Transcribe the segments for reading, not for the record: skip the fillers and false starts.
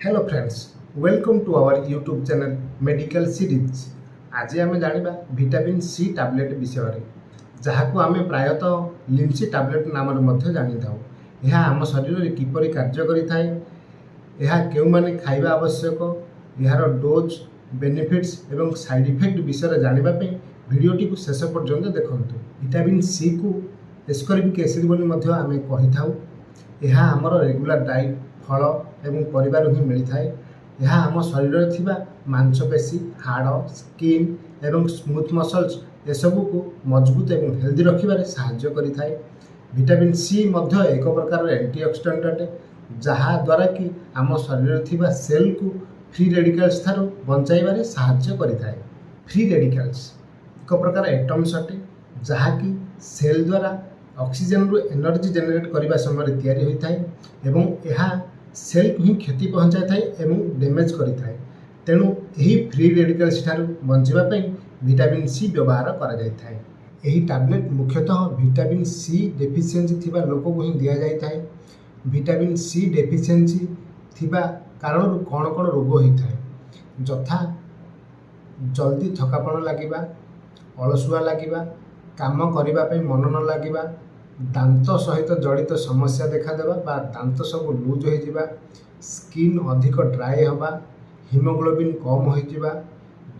Hello friends, welcome to our YouTube channel medical series. आज आम जाना विटामिन सी टैबलेट विषय जहाँ को आम प्रायतः लिम्सी टैबलेट नाम जानी था। यह आम शरीर में किपरि कार्य करिथाए, यह केउ माने खाइबा आवश्यक, यार डोज, बेनिफिट्स एवं साइड इफेक्ट विषय जानिबा पे वीडियोटी को शेष पर्यंत देखंतु। विटामिन सी को एस्कॉर्बिक एसिड बोली मध्य आमे कहि थाउ। यह आमर रेगुलर डाइट फल एवं परिवार ही मिलता है। यह आम शरीर में थिबा मांसपेशी, हाड़, स्किन एवं स्मूथ मसल्स एसबू को मजबूत एवं हेल्दी रखिबारे सहाय्य करिथाए। विटामिन सी मध्य एक प्रकार एंटीऑक्सीडेंट अटे, जहाँ द्वारा कि आम शरीर में थिबा सेल को फ्री रेडिकल्स थारू बंचाइबारे सहाय्य करिथाए। फ्री रेडिकल्स एक प्रकार एटम्स अटे, जहाँ कि सेल द्वारा ऑक्सीजन रु एनर्जी जनरेट करने समय तैयारी होता है एवं यह सेल को ही क्षति पहुँचाई थाए एवं डैमेज करिथाए। तेणु यही फ्री रेडिकल्स ठारू बंचाइबा विटामिन सी व्यवहार करा जायथाए। यही टैबलेट मुख्यतः विटामिन सी डेफिशिएंसी थिबा लोक को ही दिया जायथाए। विटामिन सी डेफिशिएंसी थिबा कारण कौन कौन रोग होता है, जथा जल्दी थकापण लगिबा, अलसुआ लगिबा, काम करिबा पे मन न लगिबा, दांत सहित जड़ित समस्या देखादेवा बा दांत सब लूज हो जावा, स्किन अधिक ड्राए हवा, हिमोग्लोबिन कम हो जावा,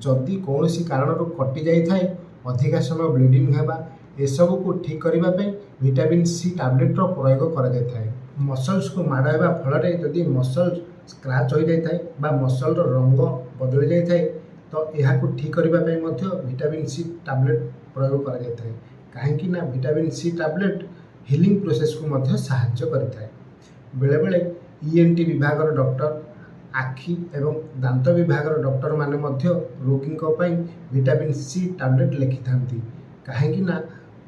जदि कौन सी कारण कटि जाए अधिका समय ब्लीडिंग हेबा, एसबू को ठीक करने विटामिन सी टैबलेट प्रयोग करा जायथाए। मसल्स को माड़ होगा फल जदि मसल स्क्रैच हो जाए बा मसल रंग बदली जाए तो यह ठीक करने विटामिन सी टैबलेट प्रयोग करा जायथाए। कहीं ना vitamin C tablet healing process को मध्य सहायता करिथाए। बेले बेले ईएनटी विभाग डॉक्टर, आखि एवं दांत विभाग डॉक्टर माने मध्य रोगी विटामिन सी टैबलेट लिखि थांती। कहीं ना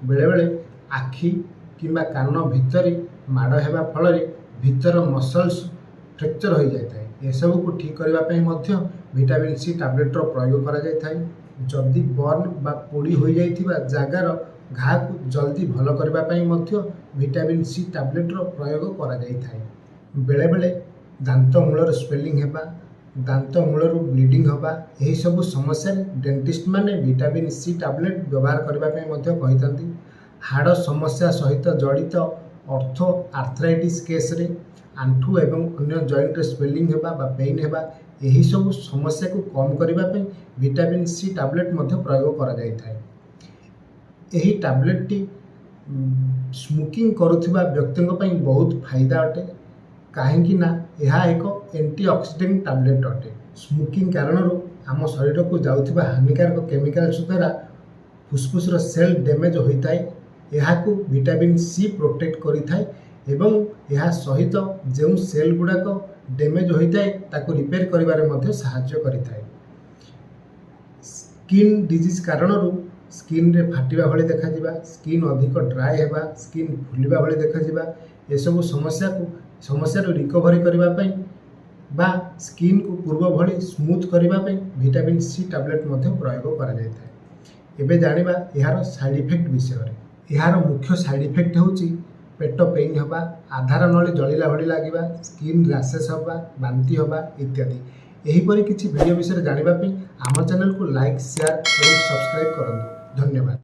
बेले बेले आखि किंबा कान भितर माड़ हेबा फल भीतर मसल्स फ्रैक्चर हो जाए, एसबू को ठीक करने विटामिन सी टैबलेट प्रयोग करा जायथाए। जदि बर्न बा पोड़ी हो जाइथिबा जगार घा को जल्दी भल करने विटामिन सी टैबलेट प्रयोग करा जायथाए। बेले बेले दांत मूलर स्वेलिंग हेबा, दांत मूलर ब्लीडिंग हवा, यही सब समस्या डेंटिस्ट माने विटामिन सी टैबलेट व्यवहार करने कही। हाड़ समस्या सहित जड़ित ऑर्थो आर्थराइटिस केस रे आंठू एवं अन्य जॉइंट स्वेलिंग हेबा बा पेन हेबा, यही सब समस्या को कम करने विटामिन सी टैबलेट प्रयोग करा जायथाए। यही टैबलेट टी स्मोकिंग करुथिबा व्यक्तियों पर बहुत फायदा अटे, कहीं ना यह एक एंटीऑक्सीडेंट टैबलेट अटे। स्मोकिंग कारण आम शरीर को जाउथिबा हानिकारक केमिकल्स द्वारा फुसफुस सेल डैमेज होता है, यह को विटामिन सी प्रोटेक्ट करिथाए एवं यह सहित जो सेल गुड़ाक डैमेज होता है ताको रिपेयर करिबारे मध्य सहायता करिथाए। स्किन डिजीज कारण स्किन रे फाटिबा भली देखा जिबा, स्किन अधिक ड्राए हेबा, स्किन फुलिबा भली देखा जिबा, ए सब समस्या रिकवरी करबा पई बा स्किन को पूर्व भली स्मूथ करबा पई विटामिन सी टैबलेट मध्य प्रयोग करा जायथाए। एबे जानिबा यार साइड इफेक्ट विषय। यार मुख्य साइड इफेक्ट होची पेट पेन हवा, आधार नली जलिला भली लागिबा, स्किन रैशेस हवा, बांती हवा इत्यादि। एहीपरि किछि वीडियो विषय जानिबा पई आम चैनल को लाइक, शेयर और सब्सक्राइब करंतु। धन्यवाद।